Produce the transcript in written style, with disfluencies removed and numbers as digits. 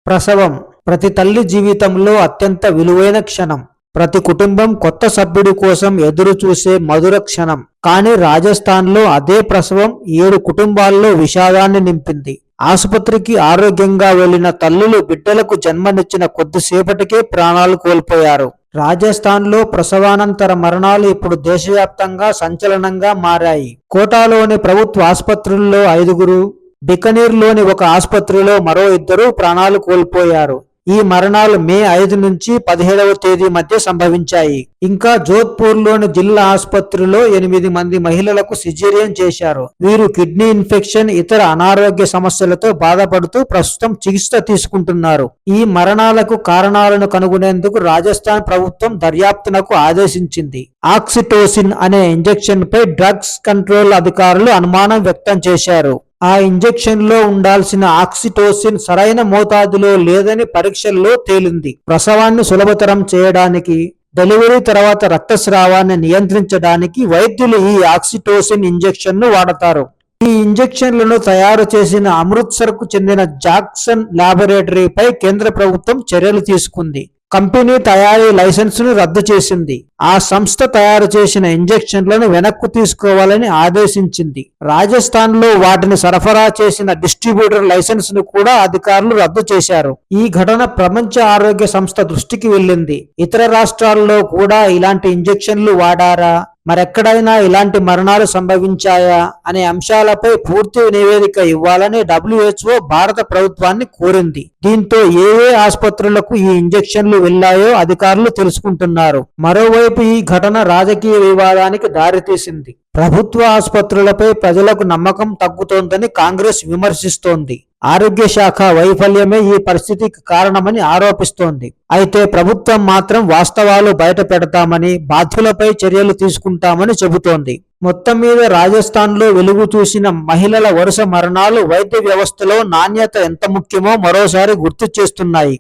ప్రసవం ప్రతి తల్లి జీవితంలో అత్యంత విలువైన క్షణం. ప్రతి కుటుంబం కొత్త సభ్యుడి కోసం ఎదురు చూసే మధుర క్షణం. కానీ రాజస్థాన్లో అదే ప్రసవం 7 కుటుంబాల్లో విషాదాన్ని నింపింది. ఆసుపత్రికి ఆరోగ్యంగా వెళ్లిన తల్లులు బిడ్డలకు జన్మనిచ్చిన కొద్దిసేపటికే ప్రాణాలు కోల్పోయారు. రాజస్థాన్లో ప్రసవానంతర మరణాలు ఇప్పుడు దేశవ్యాప్తంగా సంచలనంగా మారాయి. కోటాలోని ప్రభుత్వ ఆసుపత్రుల్లో 5, బికనీర్లోని ఒక ఆసుపత్రిలో మరో 2 ప్రాణాలు కోల్పోయారు. ఈ మరణాలు మే 5 నుంచి 17వ తేదీ మధ్య సంభవించాయి. ఇంకా జోధ్పూర్లోని జిల్లా ఆసుపత్రిలో 8 మంది మహిళలకు సిజేరియన్ చేశారు. వీరు కిడ్నీ ఇన్ఫెక్షన్, ఇతర అనారోగ్య సమస్యలతో బాధపడుతూ ప్రస్తుతం చికిత్స తీసుకుంటున్నారు. ఈ మరణాలకు కారణాలను కనుగొనేందుకు రాజస్థాన్ ప్రభుత్వం దర్యాప్తునకు ఆదేశించింది. ఆక్సిటోసిన్ అనే ఇంజెక్షన్ పై డ్రగ్స్ కంట్రోల్ అధికారులు అనుమానం వ్యక్తం చేశారు. ఆ ఇంజెక్షన్ లో ఉండాల్సిన ఆక్సిటోసిన్ సరైన మోతాదులో లేదని పరీక్షల్లో తేలింది. ప్రసవాన్ని సులభతరం చేయడానికి, డెలివరీ తర్వాత రక్తస్రావాన్ని నియంత్రించడానికి వైద్యులు ఈ ఆక్సిటోసిన్ ఇంజెక్షన్ ను వాడతారు. ఈ ఇంజెక్షన్లను తయారు చేసిన అమృత్సర్ కు చెందిన జాక్సన్ ల్యాబొరేటరీపై కేంద్ర ప్రభుత్వం చర్యలు తీసుకుంది. కంపెనీ తయారీ లైసెన్సును రద్దు చేసింది. ఆ సంస్థ తయారు చేసిన ఇంజెక్షన్లను వెనక్కు తీసుకోవాలని ఆదేశించింది. రాజస్థాన్ లో వాటిని సరఫరా చేసిన డిస్ట్రిబ్యూటర్ లైసెన్స్ ను కూడా అధికారులు రద్దు చేశారు. ఈ ఘటన ప్రపంచ ఆరోగ్య సంస్థ దృష్టికి వెళ్ళింది. ఇతర రాష్ట్రాల్లో కూడా ఇలాంటి ఇంజెక్షన్లు వాడారా, మరెక్కడైనా ఇలాంటి మరణాలు సంభవించాయా అనే అంశాలపై పూర్తి నివేదిక ఇవ్వాలని WHO భారత ప్రభుత్వాన్ని కోరింది. దీంతో ఏ ఆసుపత్రులకు ఈ ఇంజెక్షన్లు వెళ్లాయో అధికారులు తెలుసుకుంటున్నారు. మరోవైపు ఈ ఘటన రాజకీయ వివాదానికి దారితీసింది. ప్రభుత్వ ఆసుపత్రులపై ప్రజలకు నమ్మకం తగ్గుతోందని కాంగ్రెస్ విమర్శిస్తోంది. ఆరోగ్య శాఖ వైఫల్యమే ఈ పరిస్థితికి కారణమని ఆరోపిస్తోంది. అయితే ప్రభుత్వం మాత్రం వాస్తవాలు బయట పెడతామని, బాధ్యులపై చర్యలు తీసుకుంటామని చెబుతోంది. మొత్తం మీద రాజస్థాన్ లో వెలుగు చూసిన మహిళల వరుస మరణాలు వైద్య వ్యవస్థలో నాణ్యత ఎంత ముఖ్యమో మరోసారి గుర్తు చేస్తున్నాయి.